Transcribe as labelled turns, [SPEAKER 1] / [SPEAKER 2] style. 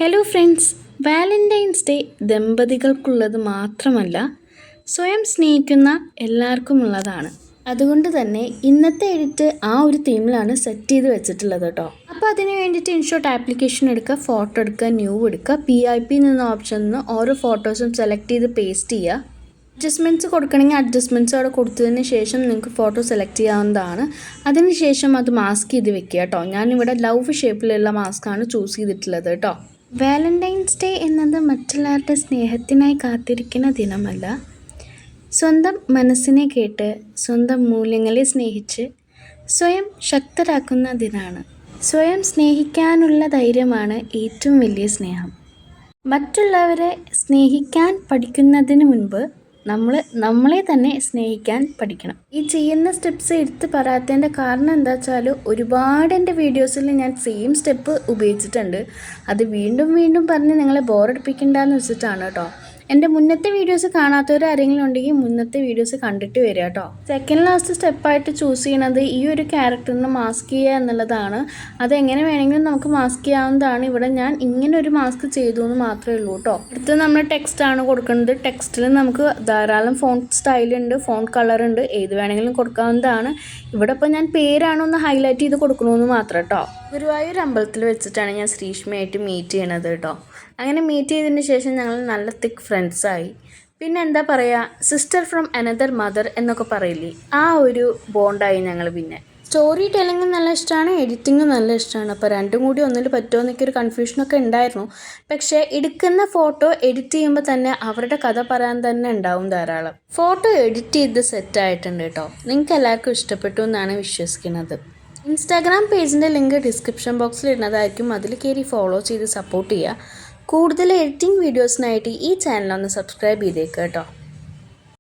[SPEAKER 1] Hello friends, Valentine's day ദമ്പതികൾക്കുള്ളത് മാത്രമല്ല സ്വയം സ്നേഹിക്കുന്ന എല്ലാവർക്കുമുള്ളതാണ്. അതുകൊണ്ട് തന്നെ ഇന്നത്തെ എഡിറ്റ് ആ ഒരു തീമിലാണ് സെറ്റ് ചെയ്ത് വെച്ചിട്ടുള്ളത് കേട്ടോ. അപ്പോൾ അതിന് വേണ്ടിയിട്ട് ഇൻഷോട്ട് ആപ്ലിക്കേഷൻ എടുക്കുക, ഫോട്ടോ എടുക്കുക, ന്യൂ എടുക്കുക, PIP എന്ന ഓപ്ഷനിൽ നിന്ന് ഓരോ ഫോട്ടോസും സെലക്ട് ചെയ്ത് പേസ്റ്റ് ചെയ്യുക. അഡ്ജസ്റ്റ്മെൻറ്റ്സ് കൊടുക്കണമെങ്കിൽ അഡ്ജസ്റ്റ്മെൻറ്റ്സ് അവിടെ കൊടുത്തതിന് ശേഷം നിങ്ങൾക്ക് ഫോട്ടോ സെലക്ട് ചെയ്യാവുന്നതാണ്. അതിനുശേഷം അത് മാസ്ക് ചെയ്ത് വെക്കുക കേട്ടോ. ഞാനിവിടെ ലവ് ഷേപ്പിലുള്ള മാസ്കാണ് ചൂസ് ചെയ്തിട്ടുള്ളത് കേട്ടോ. വാലന്റൈൻസ് ഡേ എന്നത് മറ്റുള്ളവരുടെ സ്നേഹത്തിനായി കാത്തിരിക്കുന്ന ദിനമല്ല, സ്വന്തം മനസ്സിനെ കേട്ട് സ്വന്തം മൂല്യങ്ങളെ സ്നേഹിച്ച് സ്വയം ശക്തരാക്കുന്ന ദിനമാണ്. സ്വയം സ്നേഹിക്കാനുള്ള ധൈര്യമാണ് ഏറ്റവും വലിയ സ്നേഹം. മറ്റുള്ളവരെ സ്നേഹിക്കാൻ പഠിക്കുന്നതിന് മുൻപ് നമ്മളെ തന്നെ സ്നേഹിക്കാൻ പഠിക്കണം. ഈ ചെയ്യുന്ന സ്റ്റെപ്സ് എടുത്ത് പറയാത്തതിൻ്റെ കാരണം എന്താ വെച്ചാൽ ഒരുപാട് എൻ്റെ വീഡിയോസിൽ ഞാൻ സെയിം സ്റ്റെപ്പ് ഉപയോഗിച്ചിട്ടുണ്ട്. അത് വീണ്ടും വീണ്ടും പറഞ്ഞ് നിങ്ങളെ ബോറടിപ്പിക്കണ്ടെന്ന് വെച്ചിട്ടാണ് കേട്ടോ. എൻ്റെ മുന്നത്തെ വീഡിയോസ് കാണാത്തവർ ആരെങ്കിലും ഉണ്ടെങ്കിൽ മുന്നത്തെ വീഡിയോസ് കണ്ടിട്ട് വരിക കേട്ടോ. സെക്കൻഡ് ലാസ്റ്റ് സ്റ്റെപ്പായിട്ട് ചൂസ് ചെയ്യണത് ഈ ഒരു ക്യാരക്ടറിന് മാസ്ക് ചെയ്യുക എന്നുള്ളതാണ്. അതെങ്ങനെ വേണമെങ്കിലും നമുക്ക് മാസ്ക് ചെയ്യാവുന്നതാണ്. ഇവിടെ ഞാൻ ഇങ്ങനെ ഒരു മാസ്ക് ചെയ്തു എന്ന് മാത്രമേ ഉള്ളൂ കേട്ടോ. അടുത്ത് നമ്മൾ ടെക്സ്റ്റാണ് കൊടുക്കുന്നത്. ടെക്സ്റ്റിൽ നമുക്ക് ധാരാളം ഫോണ്ട് സ്റ്റൈലുണ്ട്, ഫോണ്ട് കളറുണ്ട്, ഏത് വേണമെങ്കിലും കൊടുക്കാവുന്നതാണ്. ഇവിടെ ഇപ്പോൾ ഞാൻ പേരാണ് ഒന്ന് ഹൈലൈറ്റ് ചെയ്ത് കൊടുക്കണമെന്ന് മാത്രം കേട്ടോ. ഗുരുവായൂർ അമ്പലത്തിൽ വെച്ചിട്ടാണ് ഞാൻ ശ്രീഷ്മയായിട്ട് മീറ്റ് ചെയ്യണത് കേട്ടോ. അങ്ങനെ മീറ്റ് ചെയ്തതിന് ശേഷം ഞങ്ങൾ നല്ല തിക്ക് ഫ്രണ്ട്സായി. പിന്നെ എന്താ പറയുക, സിസ്റ്റർ ഫ്രം അനദർ മദർ എന്നൊക്കെ പറയില്ലേ, ആ ഒരു ബോണ്ടായി ഞങ്ങൾ. പിന്നെ സ്റ്റോറി ടെല്ലിങ്ങും നല്ല ഇഷ്ടമാണ്, എഡിറ്റിങ്ങും നല്ല ഇഷ്ടമാണ്. അപ്പോൾ രണ്ടും കൂടി ഒന്നിൽ പറ്റുമോ എന്നൊരു കൺഫ്യൂഷനൊക്കെ ഉണ്ടായിരുന്നു. പക്ഷേ എടുക്കുന്ന ഫോട്ടോ എഡിറ്റ് ചെയ്യുമ്പോൾ തന്നെ അവരുടെ കഥ പറയാൻ തന്നെ ഉണ്ടാവും ധാരാളം. ഫോട്ടോ എഡിറ്റ് ചെയ്ത് സെറ്റായിട്ടുണ്ട് കേട്ടോ. നിങ്ങൾക്ക് എല്ലാവർക്കും ഇഷ്ടപ്പെട്ടു എന്നാണ് വിശ്വസിക്കുന്നത്. ഇൻസ്റ്റാഗ്രാം പേജിൻ്റെ ലിങ്ക് ഡിസ്ക്രിപ്ഷൻ ബോക്സിൽ ഇടുന്നതായിരിക്കും. അതിൽ കയറി ഫോളോ ചെയ്ത് സപ്പോർട്ട് ചെയ്യുക. കൂടുതൽ എഡിറ്റിംഗ് വീഡിയോസിനായിട്ട് ഈ ചാനൽ ഒന്ന് സബ്സ്ക്രൈബ് ചെയ്തേക്കുക കേട്ടോ.